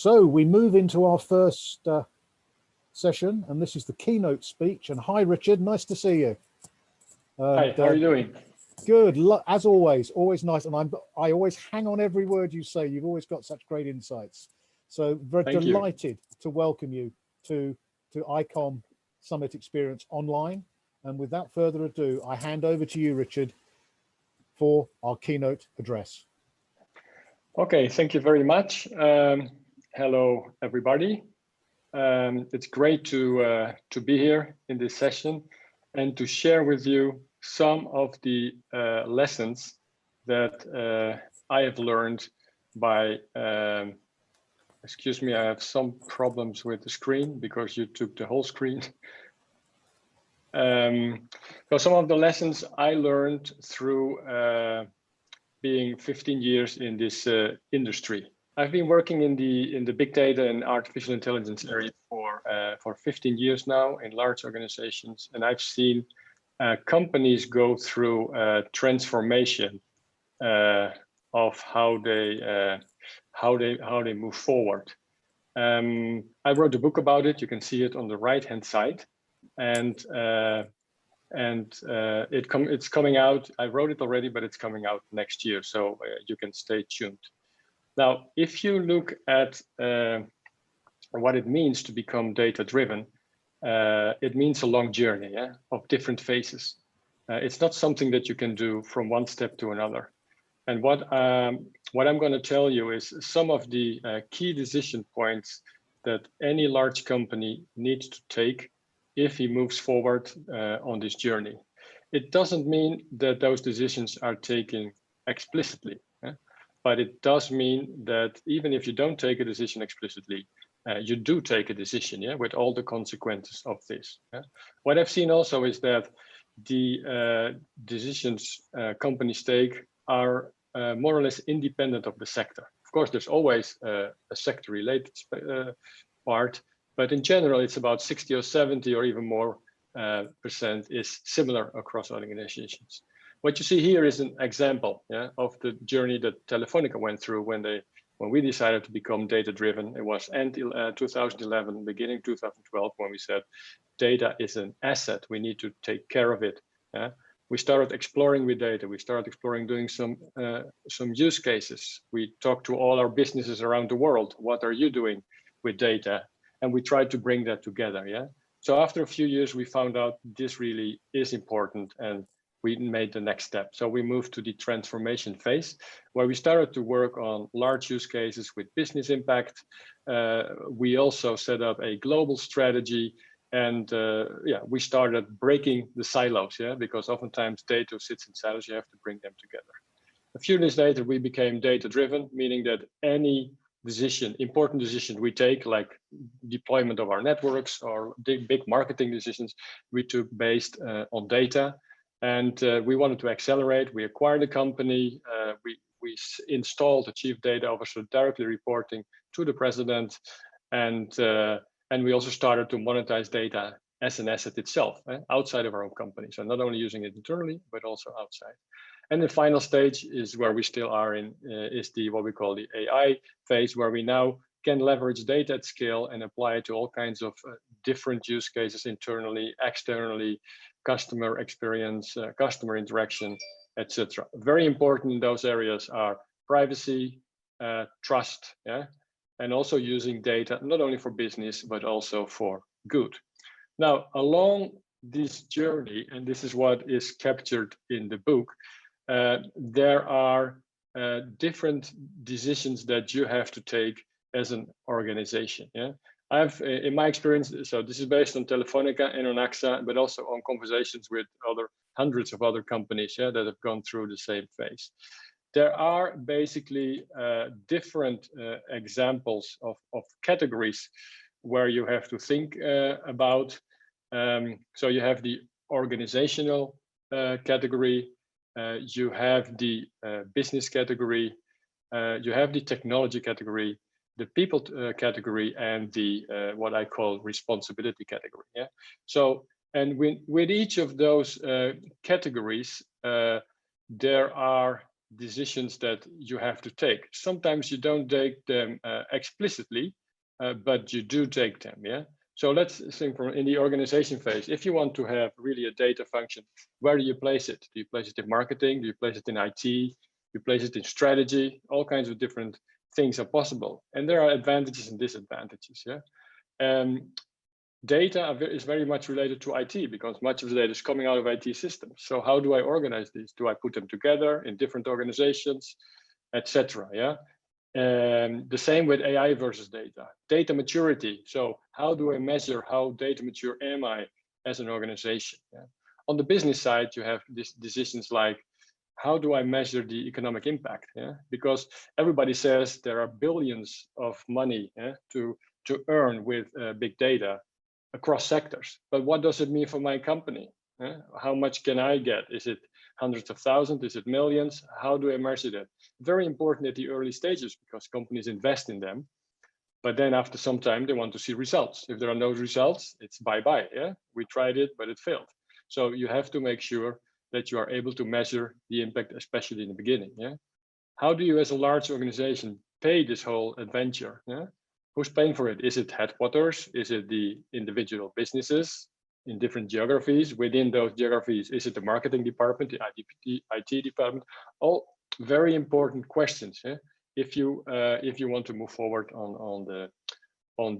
So we move into our first session, and this is the keynote speech. And hi, Richard, nice to see you. Hi, how are you doing? Good, as always nice. And I always hang on every word you say. You've always got such great insights. So we're delighted to welcome you to ICOM Summit Experience Online. And without further ado, I hand over to you, Richard, for our keynote address. Okay, thank you very much. Hello, everybody. It's great to be here in this session and to share with you some of the lessons that I have learned by, excuse me, I have some problems with the screen because you took the whole screen. So some of the lessons I learned through being 15 years in this industry. I've been working in the big data and artificial intelligence area for 15 years now in large organizations, and I've seen companies go through transformation of how they move forward. I wrote a book about it. You can see it on the right-hand side, and it's coming out. I wrote it already, but it's coming out next year, so you can stay tuned. Now, if you look at what it means to become data-driven, it means a long journey of different phases. It's not something that you can do from one step to another. And what I'm going to tell you is some of the key decision points that any large company needs to take if he moves forward on this journey. It doesn't mean that those decisions are taken explicitly, but it does mean that even if you don't take a decision explicitly, you do take a decision, with all the consequences of this. What I've seen also is that the decisions companies take are more or less independent of the sector. Of course, there's always a sector-related part, but in general, it's about 60 or 70 or even more percent is similar across organizations. What you see here is an example of the journey that Telefonica went through when we decided to become data-driven. It was end 2011, beginning 2012, when we said data is an asset. We need to take care of it. We started exploring with data. We started exploring doing some use cases. We talked to all our businesses around the world. What are you doing with data? And we tried to bring that together. So after a few years, we found out this really is important, and we made the next step. So we moved to the transformation phase, where we started to work on large use cases with business impact. We also set up a global strategy, and we started breaking the silos, because oftentimes data sits in silos. You have to bring them together. A few days later, we became data-driven, meaning that any important decision we take, like deployment of our networks or big marketing decisions, we took based on data. And we wanted to accelerate. We acquired a company. We installed a chief data officer directly reporting to the president, and we also started to monetize data as an asset itself, outside of our own company. So not only using it internally, but also outside. And the final stage is where we still are in, is what we call the AI phase, where we now can leverage data at scale and apply it to all kinds of different use cases internally, externally, customer experience, customer interaction, etc. Very important in those areas are privacy, trust, and also using data, not only for business, but also for good. Now, along this journey, and this is what is captured in the book, there are different decisions that you have to take as an organization. I've, in my experience, so this is based on Telefonica and on AXA, but also on conversations with hundreds of other companies that have gone through the same phase. There are basically different examples of categories where you have to think about. So you have the organizational category, you have the business category, you have the technology category, the people category, and the what I call responsibility category. So, and with each of those categories, there are decisions that you have to take. Sometimes you don't take them explicitly, but you do take them, yeah? So let's think from in the organization phase. If you want to have really a data function, where do you place it? Do you place it in marketing? Do you place it in IT? Do you place it in strategy? All kinds of different things are possible. And there are advantages and disadvantages, yeah? Data is very much related to IT because much of the data is coming out of IT systems. So how do I organize these? Do I put them together in different organizations, etc.? Yeah. The same with AI versus data. Data maturity. So how do I measure how data mature am I as an organization? Yeah? On the business side, you have these decisions like, how do I measure the economic impact? Yeah? Because everybody says there are billions of money, yeah, to earn with big data across sectors. But what does it mean for my company? How much can I get? Is it hundreds of thousands? Is it millions? How do I measure that? Very important at the early stages because companies invest in them. But then after some time, they want to see results. If there are no results, it's bye-bye. Yeah, we tried it, but it failed. So you have to make sure that you are able to measure the impact, especially in the beginning. Yeah. How do you, as a large organization, pay this whole adventure? Yeah. Who's paying for it? Is it headquarters? Is it the individual businesses in different geographies? Within those geographies, is it the marketing department, the IT department? All very important questions. Yeah? If you want to move forward on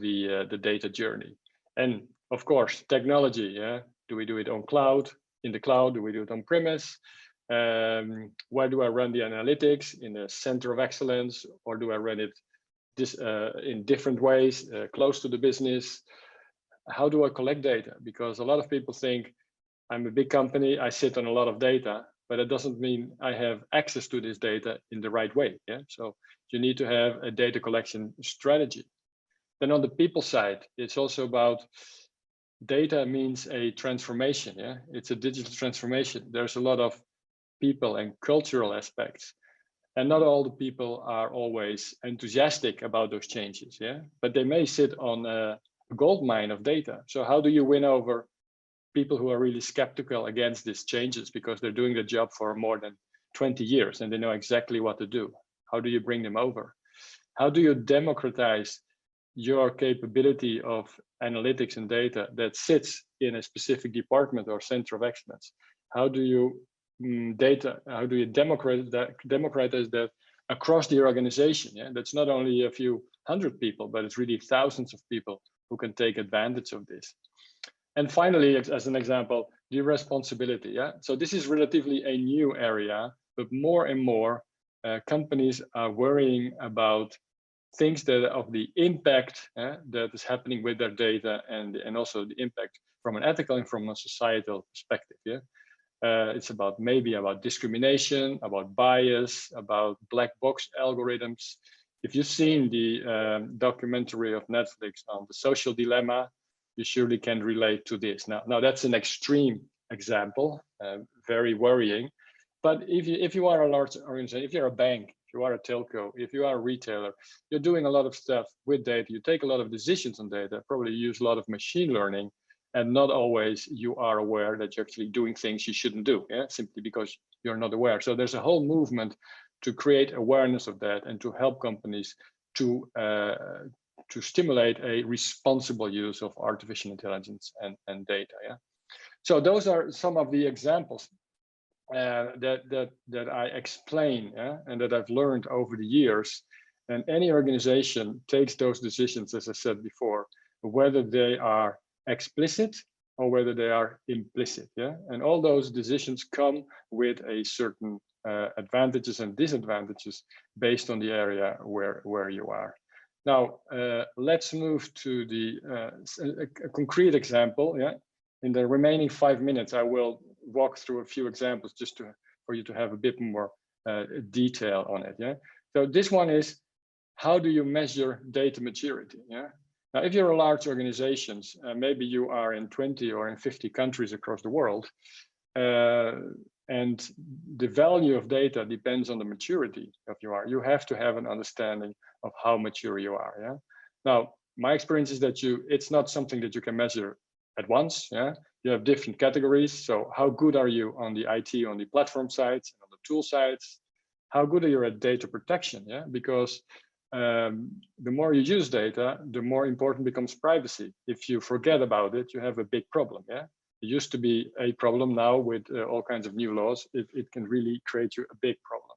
the data journey, and of course technology. Yeah, do we do it on cloud? In the cloud? Do we do it on premise? Where do I run the analytics? In a center of excellence, or do I run it in different ways, close to the business? How do I collect data? Because a lot of people think I'm a big company, I sit on a lot of data, but it doesn't mean I have access to this data in the right way. Yeah, so you need to have a data collection strategy. Then on the people side, it's also about data means a transformation. Yeah, it's a digital transformation. There's a lot of people and cultural aspects. And not all the people are always enthusiastic about those changes, yeah. But they may sit on a gold mine of data. So how do you win over people who are really skeptical against these changes because they're doing the job for more than 20 years and they know exactly what to do? How do you bring them over? How do you democratize your capability of analytics and data that sits in a specific department or center of excellence? How do you how do you democratize that across the organization? Yeah, that's not only a few hundred people, but it's really thousands of people who can take advantage of this. And finally, as an example, the responsibility. Yeah, so this is relatively a new area, but more and more companies are worrying about things that of the impact that is happening with their data, and also the impact from an ethical and from a societal perspective. Yeah. It's maybe about discrimination, about bias, about black box algorithms. If you've seen the documentary of Netflix on the social dilemma, you surely can relate to this. Now that's an extreme example, very worrying. But if you are a large organization, if you're a bank, if you are a telco, if you are a retailer, you're doing a lot of stuff with data. You take a lot of decisions on data, probably use a lot of machine learning. And not always you are aware that you're actually doing things you shouldn't do, yeah? Simply because you're not aware. So there's a whole movement to create awareness of that and to help companies to stimulate a responsible use of artificial intelligence and data. Yeah. So those are some of the examples that I explain, yeah? And that I've learned over the years. And any organization takes those decisions, as I said before, whether they are explicit or whether they are implicit. Yeah, and all those decisions come with a certain advantages and disadvantages based on the area where you are. Now let's move to the a concrete example. Yeah, in the remaining 5 minutes, I will walk through a few examples just for you to have a bit more detail on it. Yeah, so this one is, how do you measure data maturity? Yeah. Now, if you're a large organization, maybe you are in 20 or in 50 countries across the world, and the value of data depends on the maturity of you are. You have to have an understanding of how mature you are. Yeah. Now, my experience is that it's not something that you can measure at once. Yeah. You have different categories. So, how good are you on the IT, on the platform sides, and on the tool sides? how good are you at data protection? Yeah, because the more you use data, the more important becomes privacy. If you forget about it, you have a big problem. Yeah, it used to be a problem. Now with all kinds of new laws, it can really create you a big problem.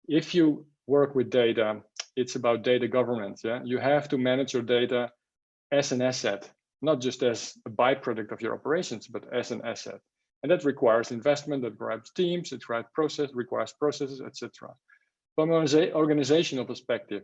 If you work with data, it's about data governance. Yeah, you have to manage your data as an asset, not just as a byproduct of your operations, but as an asset. And that requires investment, that requires teams, it requires processes, etc. From an organizational perspective,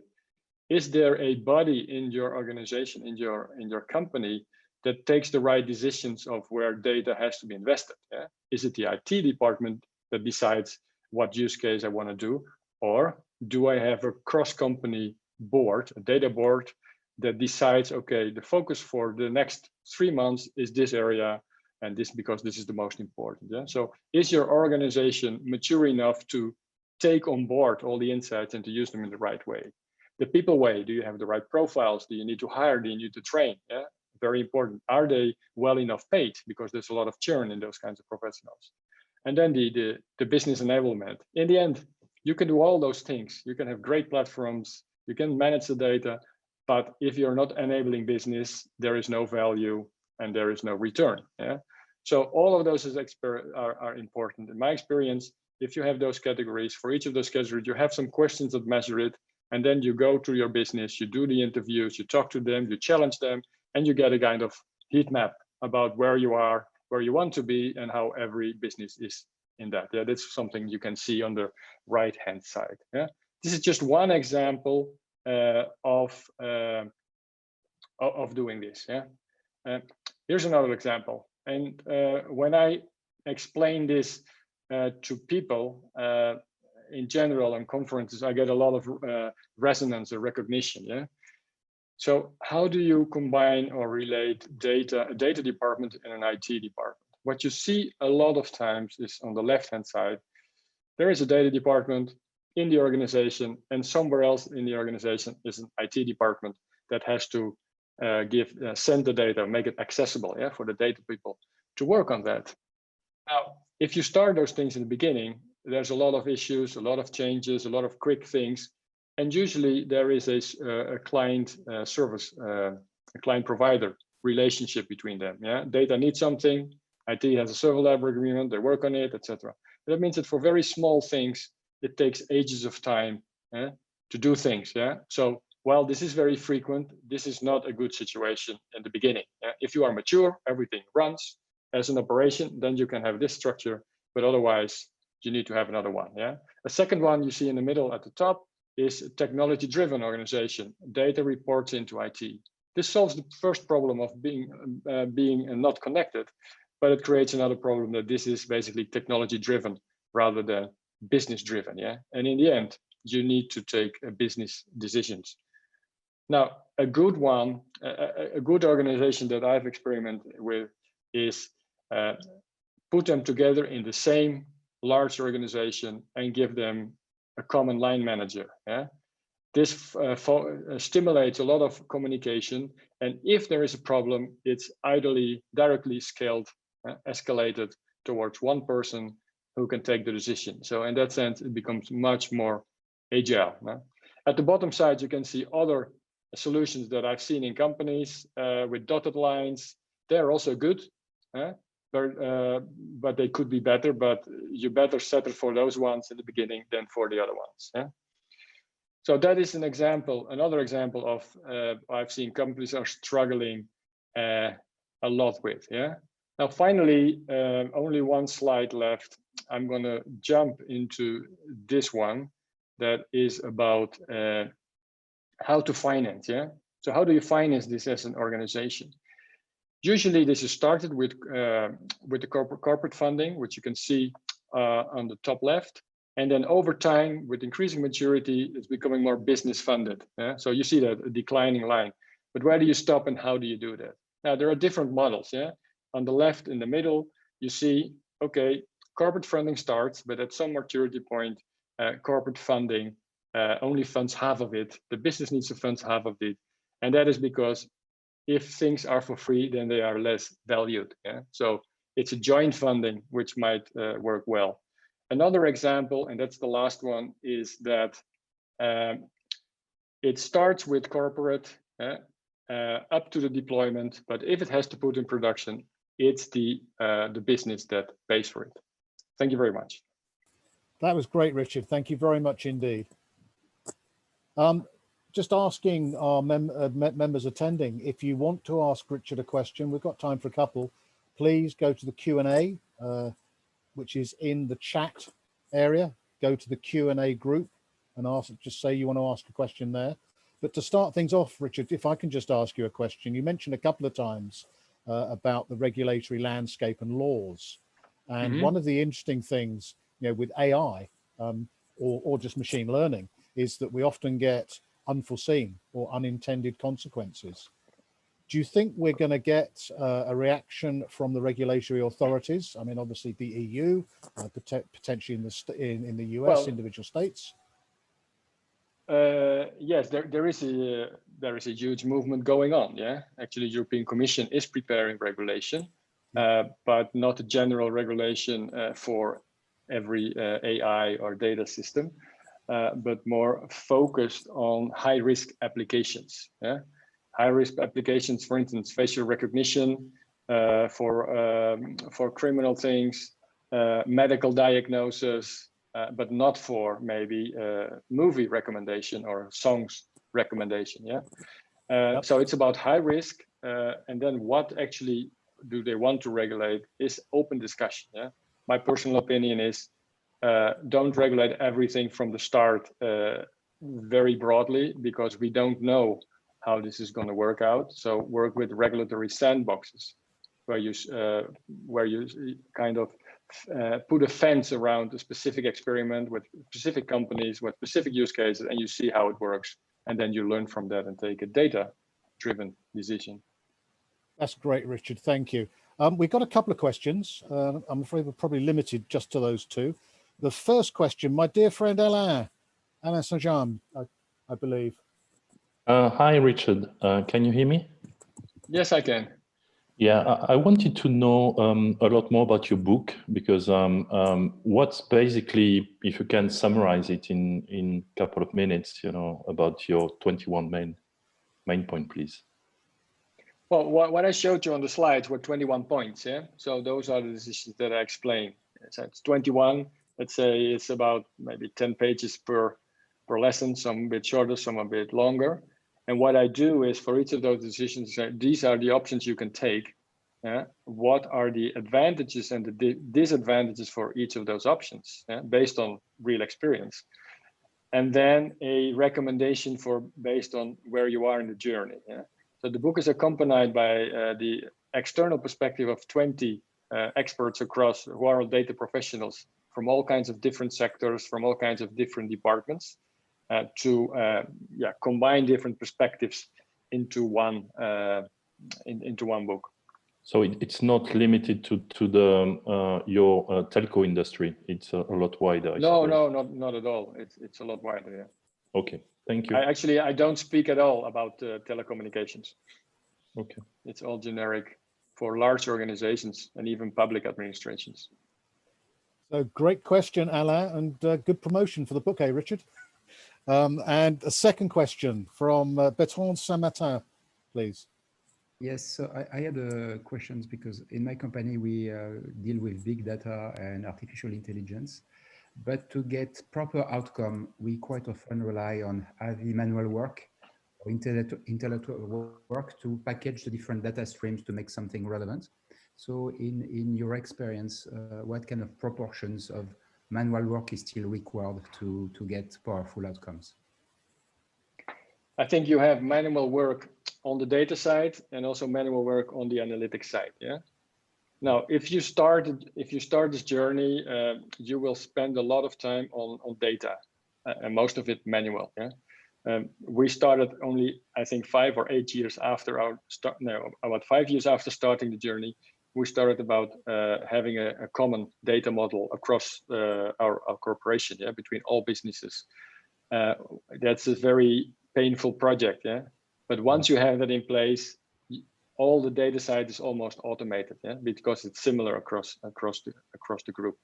is there a body in your organization, in your company, that takes the right decisions of where data has to be invested? Yeah? Is it the IT department that decides what use case I want to do? Or do I have a cross-company board, a data board, that decides, okay, the focus for the next 3 months is this area, and this because this is the most important. Yeah? So is your organization mature enough to take on board all the insights and to use them in the right way? The people way, do you have the right profiles? Do you need to hire? Do you need to train? Yeah? Very important. Are they well enough paid? Because there's a lot of churn in those kinds of professionals. And then the business enablement. In the end, you can do all those things. You can have great platforms, you can manage the data, but if you're not enabling business, there is no value and there is no return. Yeah. So all of those are important. In my experience, if you have those categories, for each of those categories, you have some questions that measure it, and then you go to your business, you do the interviews, you talk to them, you challenge them, and you get a kind of heat map about where you are, where you want to be, and how every business is in that. Yeah, that's something you can see on the right-hand side. Yeah, this is just one example of doing this. Yeah, here's another example. And when I explain this to people in general on conferences, I get a lot of resonance or recognition. Yeah. So how do you combine or relate a data department and an IT department? What you see a lot of times is on the left-hand side, there is a data department in the organization, and somewhere else in the organization is an IT department that has to send the data, make it accessible, yeah, for the data people to work on that. Now, if you start those things in the beginning, there's a lot of issues, a lot of changes, a lot of quick things, and usually there is a client service, a client provider relationship between them. Yeah, data needs something, IT has a server library agreement, they work on it, etc. That means that for very small things, it takes ages of time to do things. Yeah. So while this is very frequent, this is not a good situation in the beginning. Yeah? If you are mature, everything runs as an operation, then you can have this structure, but otherwise you need to have another one. Yeah. A second one you see in the middle at the top is a technology-driven organization. Data reports into IT. This solves the first problem of being not connected, but it creates another problem that this is basically technology-driven rather than business-driven. Yeah, and in the end, you need to take business decisions. Now, a good one, a good organization that I've experimented with is put them together in the same large organization and give them a common line manager. Yeah, this stimulates a lot of communication, and if there is a problem, it's ideally directly scaled, escalated towards one person who can take the decision. So in that sense, it becomes much more agile. At the bottom side, you can see other solutions that I've seen in companies with dotted lines. They're also good, but they could be better, but you better settle for those ones in the beginning than for the other ones. Yeah? So that is an example, another example of I've seen companies are struggling a lot with. Yeah. Now, finally, only one slide left. I'm going to jump into this one that is about how to finance. Yeah. So how do you finance this as an organization? Usually, this is started with the corporate funding, which you can see on the top left. And then over time, with increasing maturity, it's becoming more business funded. Yeah? So you see that a declining line. But where do you stop and how do you do that? Now, there are different models. Yeah. On the left, in the middle, you see, okay, corporate funding starts, but at some maturity point, corporate funding only funds half of it. The business needs to fund half of it. And that is because if things are for free, then they are less valued. Yeah? So it's a joint funding, which might work well. Another example, and that's the last one, is that it starts with corporate up to the deployment, but if it has to put in production, it's the business that pays for it. Thank you very much. That was great, Richard. Thank you very much indeed. Just asking our members attending, if you want to ask Richard a question, we've got time for a couple. Please go to the Q&A, which is in the chat area. Go to the Q&A group and ask. Just say you want to ask a question there. But to start things off, Richard, if I can just ask you a question. You mentioned a couple of times about the regulatory landscape and laws. And one of the interesting things, with AI or just machine learning, is that we often get unforeseen or unintended consequences. Do you think we're going to get a reaction from the regulatory authorities? I mean, obviously the EU, potentially in the US, individual states. Yes, there is a huge movement going on. Yeah, actually, European Commission is preparing regulation, but not a general regulation for every AI or data system, but more focused on high-risk applications. Yeah, high-risk applications, for instance, facial recognition for criminal things, medical diagnosis. But not for maybe movie recommendation or songs recommendation. Yeah. So it's about high risk, and then what actually do they want to regulate is open discussion. Yeah. My personal opinion is don't regulate everything from the start very broadly, because we don't know how this is going to work out. So work with regulatory sandboxes where you kind of put a fence around a specific experiment with specific companies, with specific use cases, and you see how it works. And then you learn from that and take a data-driven decision. That's great, Richard. Thank you. We've got a couple of questions. I'm afraid we're probably limited just to those two. The first question, my dear friend Alain Saint-Jean, I believe. Hi, Richard. Can you hear me? Yes, I can. Yeah, I wanted to know a lot more about your book, because what's basically, if you can summarize it in a couple of minutes, about your 21 main point, please. Well, what I showed you on the slides were 21 points. Yeah, so those are the decisions that I explained. So it's 21. Let's say it's about maybe 10 pages per lesson, some a bit shorter, some a bit longer. And what I do is, for each of those decisions, these are the options you can take. What are the advantages and the disadvantages for each of those options, based on real experience? And then a recommendation based on where you are in the journey. So the book is accompanied by the external perspective of 20 experts who are all data professionals from all kinds of different sectors, from all kinds of different departments. To combine different perspectives into one book. So it's not limited to the your telco industry. It's a lot wider. No, not at all. It's a lot wider. Yeah. Okay, thank you. I don't speak at all about telecommunications. Okay. It's all generic for large organizations and even public administrations. So great question, Alain, and good promotion for the book, Richard? And a second question from Bertrand Saint-Martin, please. Yes, so I had questions because in my company, we deal with big data and artificial intelligence. But to get proper outcome, we quite often rely on heavy manual work or intellectual work to package the different data streams to make something relevant. So in your experience, what kind of proportions of manual work is still required to get powerful outcomes? I think you have manual work on the data side and also manual work on the analytics side. Yeah. Now, if you start this journey, you will spend a lot of time on data, and most of it manual. Yeah. We started only, I think, 5 or 8 years after about 5 years after starting the journey. We started about having a common data model across our corporation, between all businesses. That's a very painful project, but once you have that in place, all the data side is almost automated, because it's similar across the group.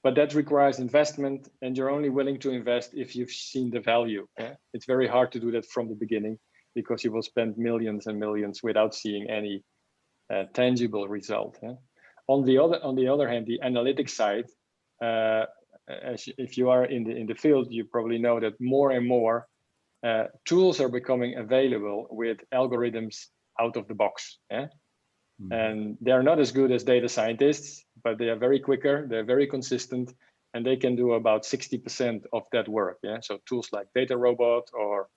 but that requires investment, and you're only willing to invest if you've seen the value. It's very hard to do that from the beginning, because you will spend millions and millions without seeing any tangible result. On the other hand, the analytics side, if you are in the field, you probably know that more and more tools are becoming available with algorithms out of the box. And they are not as good as data scientists, but they are very quicker, they're very consistent, and they can do about 60% of that work. So tools like Data Robot or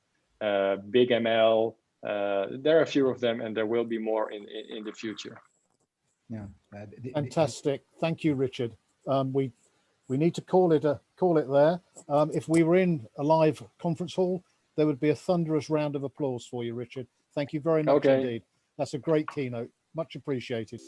Big ML, there are a few of them, and there will be more in the future. Yeah, fantastic. Thank you, Richard. We need to call it there. If we were in a live conference hall, there would be a thunderous round of applause for you, Richard. Thank you very much indeed. That's a great keynote. Much appreciated.